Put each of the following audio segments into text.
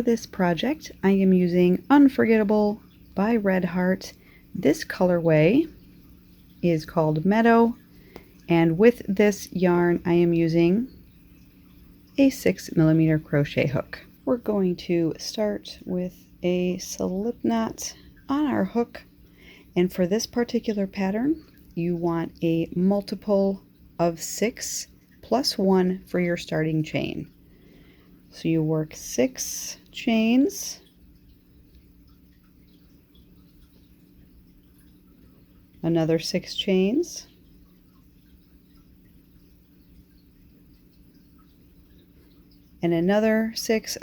this project, I am using Unforgettable by Red Heart. This colorway is called Meadow, and with this yarn I am using a 6mm crochet hook. We're going to start with a slip knot on our hook, and for this particular pattern you want a multiple of 6 plus 1 for your starting chain. So you work 6 chains, another 6 chains, and another 6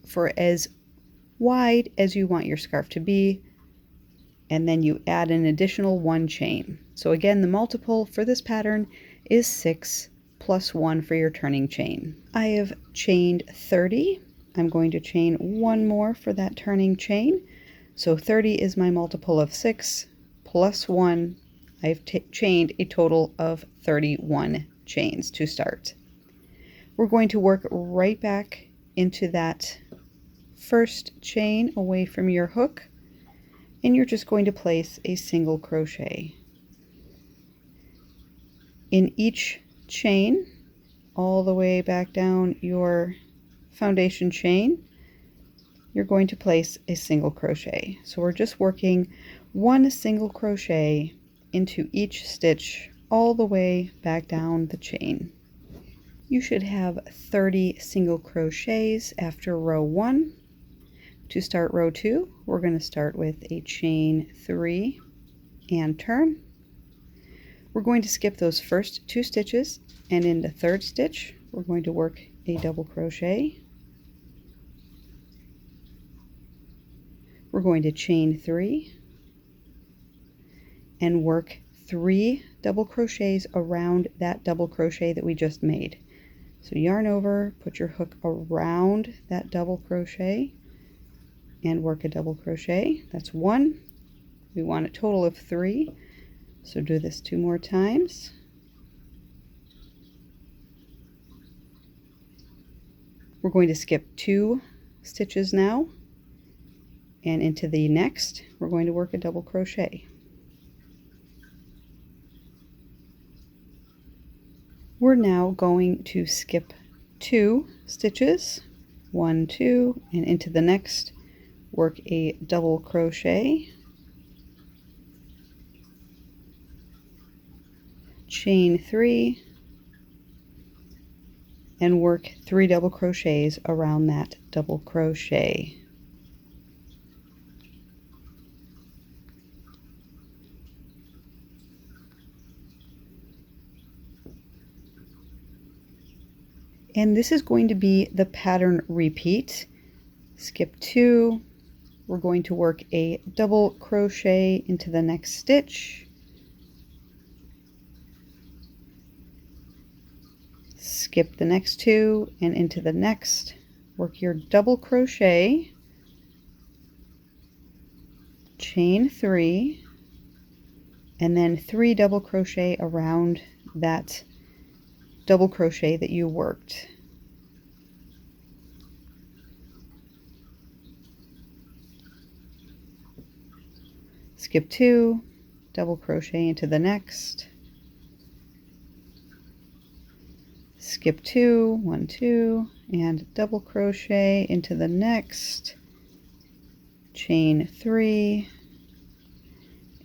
for as wide as you want your scarf to be, and then you add an additional 1 chain. So again, the multiple for this pattern is 6 plus 1 for your turning chain. I have chained 30. I'm going to chain 1 more for that turning chain. So 30 is my multiple of 6 plus 1. I've chained a total of 31 chains to start. We're going to work right back into that first chain away from your hook, and you're just going to place a single crochet in each chain all the way back down your foundation chain. You're going to place a single crochet. So we're just working 1 single crochet into each stitch all the way back down the chain. You should have 30 single crochets after row 1. To start row 2, we're going to start with a chain 3 and turn. We're going to skip those first 2 stitches, and in the 3rd stitch we're going to work a double crochet. We're going to chain 3 and work 3 double crochets around that double crochet that we just made. So yarn over, put your hook around that double crochet and work a double crochet. That's 1. We want a total of 3. So do this 2 more times. We're going to skip 2 stitches now, and into the next we're going to work a double crochet. We're now going to skip 2 stitches, 1, 2, and into the next work a double crochet, chain 3, and work 3 double crochets around that double crochet. And this is going to be the pattern repeat. Skip 2, we're going to work a double crochet into the next stitch, skip the next 2 and into the next, work your double crochet, chain 3, and then 3 double crochet around that double crochet that you worked. Skip 2, double crochet into the next, skip 2, 1, 2, and double crochet into the next, chain 3,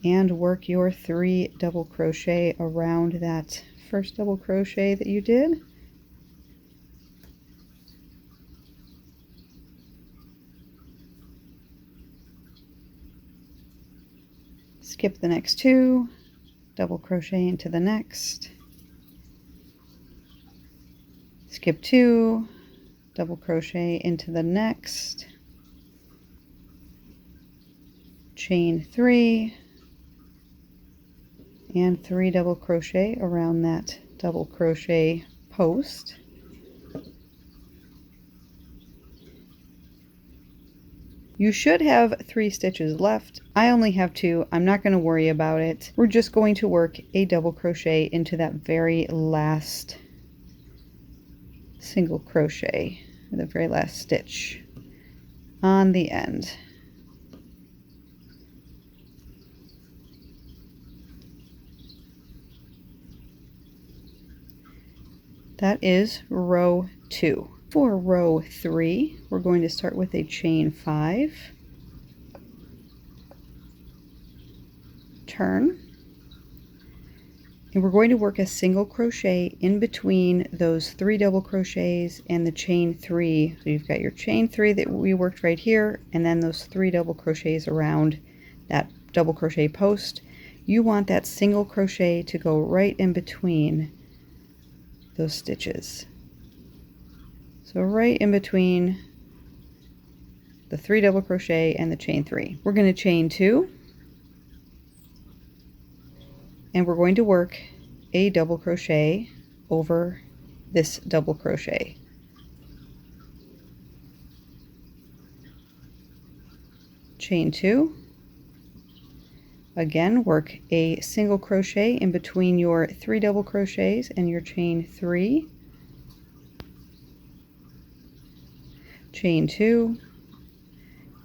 and work your 3 double crochet around that first double crochet that you did. Skip the next 2, double crochet into the next, skip 2, double crochet into the next, chain 3, and 3 double crochet around that double crochet post. You should have 3 stitches left. I only have 2. I'm not going to worry about it. We're just going to work a double crochet into that very last single crochet, the very last stitch. on the end. That is row 2. For row 3, we're going to start with a chain 5, turn, and we're going to work a single crochet in between those 3 double crochets and the chain 3. So you've got your chain 3 that we worked right here, and then those 3 double crochets around that double crochet post. You want that single crochet to go right in between those stitches. So right in between the 3 double crochet and the chain 3. We're going to chain 2, and we're going to work a double crochet over this double crochet. Chain 2. Again, work a single crochet in between your 3 double crochets and your chain 3. Chain 2,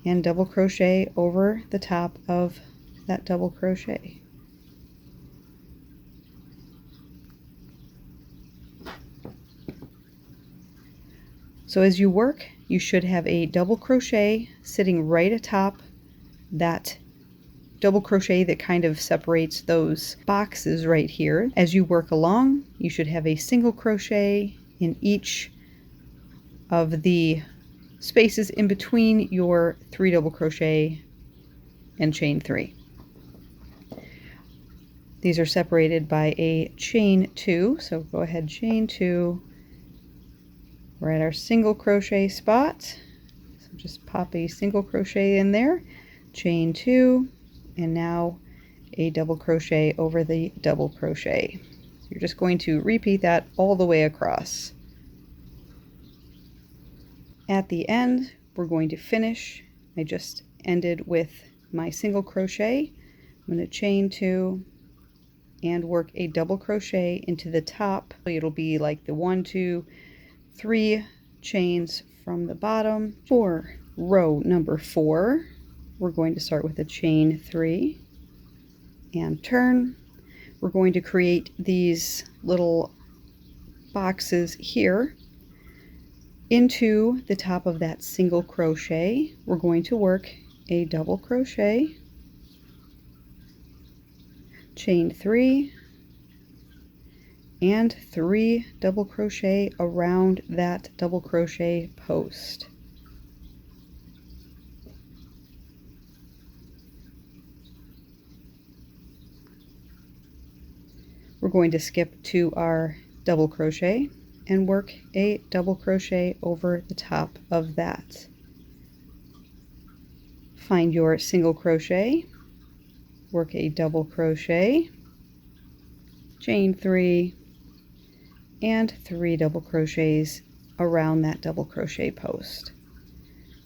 and double crochet over the top of that double crochet. So as you work, you should have a double crochet sitting right atop that double crochet that kind of separates those boxes right here. As you work along, you should have a single crochet in each of the spaces in between your 3 double crochet and chain 3. These are separated by a chain 2, so go ahead, chain 2. We're at our single crochet spot, so just pop a single crochet in there, chain 2, and now a double crochet over the double crochet. So you're just going to repeat that all the way across. At the end, we're going to finish. I just ended with my single crochet. I'm going to chain 2 and work a double crochet into the top. It'll be like the 1, 2, 3 chains from the bottom. For row number 4, we're going to start with a chain 3 and turn. We're going to create these little boxes here. Into the top of that single crochet, we're going to work a double crochet, chain 3, and 3 double crochet around that double crochet post. We're going to skip to our double crochet and work a double crochet over the top of that. Find your single crochet, work a double crochet, chain 3, and 3 double crochets around that double crochet post.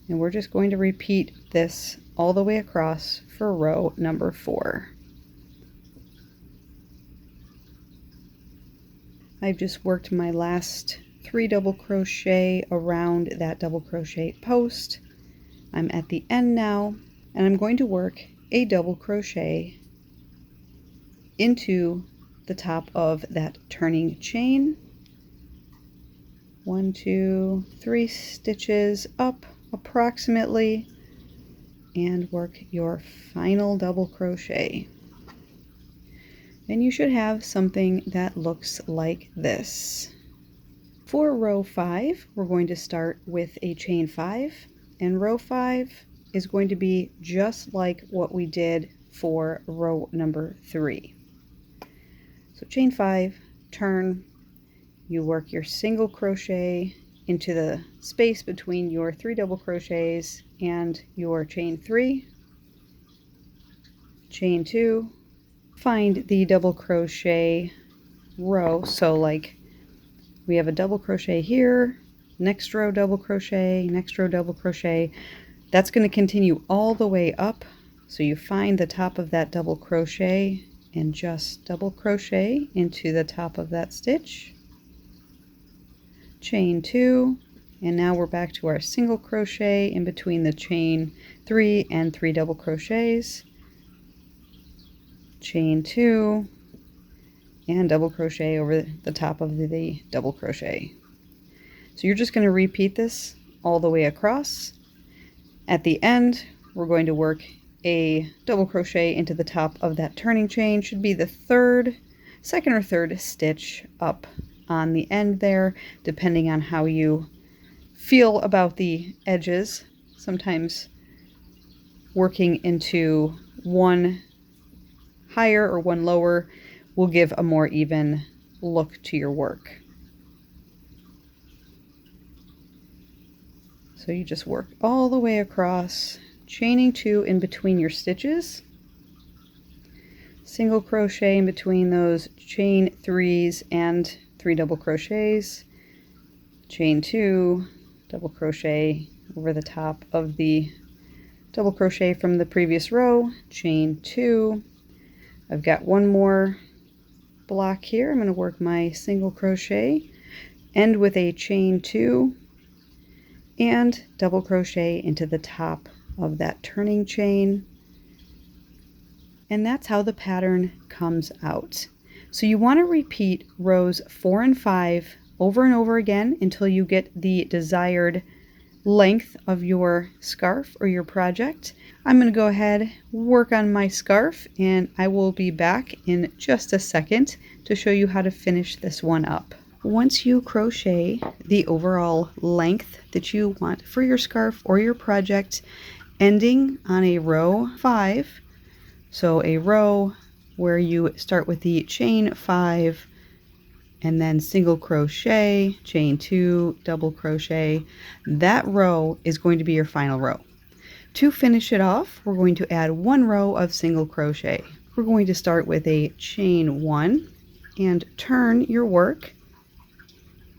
And we're just going to repeat this all the way across for row number 4. I've just worked my last 3 double crochet around that double crochet post. I'm at the end now, and I'm going to work a double crochet into the top of that turning chain. 1, 2, 3 stitches up approximately, and work your final double crochet. And you should have something that looks like this. For row 5, we're going to start with a chain 5, and row 5 is going to be just like what we did for row number 3. So chain 5, turn, you work your single crochet into the space between your 3 double crochets and your chain 3, chain 2, find the double crochet row. So like we have a double crochet here, next row double crochet, next row double crochet. That's going to continue all the way up. So you find the top of that double crochet and just double crochet into the top of that stitch, chain 2, And now we're back to our single crochet in between the chain 3 and 3 double crochets, chain 2, and double crochet over the top of the double crochet. So you're just going to repeat this all the way across. At the end, we're going to work a double crochet into the top of that turning chain. Should be the second or third stitch up on the end there, depending on how you feel about the edges. Sometimes working into one higher or one lower will give a more even look to your work. So you just work all the way across, chaining 2 in between your stitches, single crochet in between those chain 3s and 3 double crochets, chain 2, double crochet over the top of the double crochet from the previous row, chain 2. I've got one more block here. I'm going to work my single crochet, end with a chain 2, and double crochet into the top of that turning chain. And that's how the pattern comes out. So you want to repeat rows 4 and 5 over and over again until you get the desired length of your scarf or your project. I'm going to go ahead, work on my scarf, and I will be back in just a second to show you how to finish this one up. Once you crochet the overall length that you want for your scarf or your project, ending on a row 5, so a row where you start with the chain 5 and then single crochet, chain 2, double crochet, that row is going to be your final row. To finish it off, we're going to add 1 row of single crochet. We're going to start with a chain 1 and turn your work.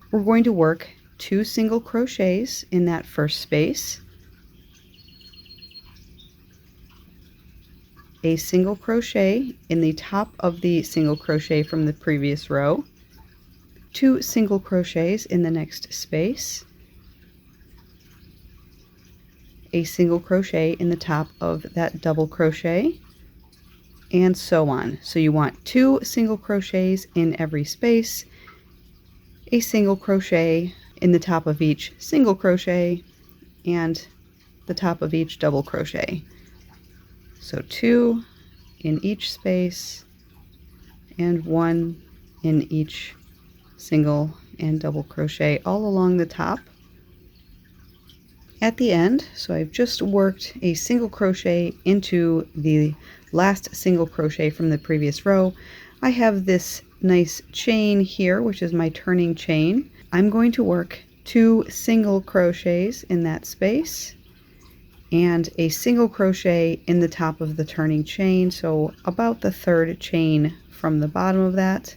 We're going to work 2 single crochets in that first space, a single crochet in the top of the single crochet from the previous row, 2 single crochets in the next space, a single crochet in the top of that double crochet, and so on. So you want 2 single crochets in every space, a single crochet in the top of each single crochet, and the top of each double crochet. So 2 in each space and 1 in each single and double crochet all along the top. At the end, so I've just worked a single crochet into the last single crochet from the previous row. I have this nice chain here, which is my turning chain. I'm going to work 2 single crochets in that space and a single crochet in the top of the turning chain, so about the 3rd chain from the bottom of that,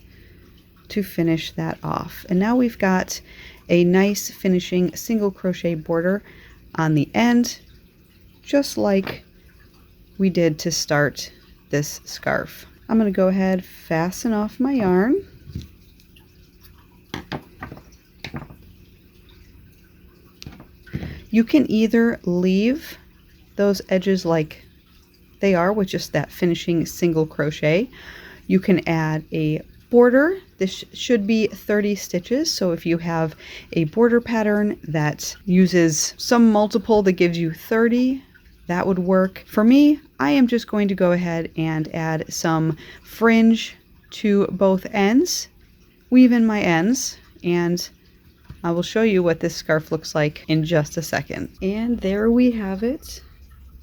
to finish that off. And now we've got a nice finishing single crochet border on the end, just like we did to start this scarf. I'm going to go ahead, fasten off my yarn. You can either leave those edges like they are with just that finishing single crochet. You can add a border. This should be 30 stitches, so if you have a border pattern that uses some multiple that gives you 30, that would work. For me, I am just going to go ahead and add some fringe to both ends, weave in my ends, and I will show you what this scarf looks like in just a second. And there we have it,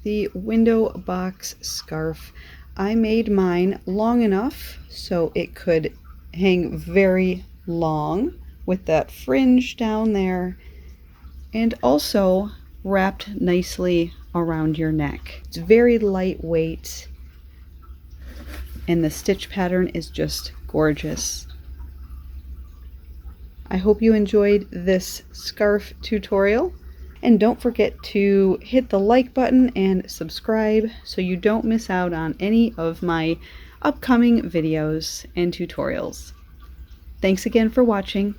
the window box scarf. I made mine long enough so it could hang very long with that fringe down there, and also wrapped nicely around your neck. It's very lightweight and the stitch pattern is just gorgeous. I hope you enjoyed this scarf tutorial, and don't forget to hit the like button and subscribe so you don't miss out on any of my upcoming videos and tutorials. Thanks again for watching.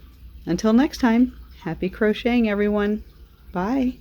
Until next time, Happy crocheting, everyone. Bye.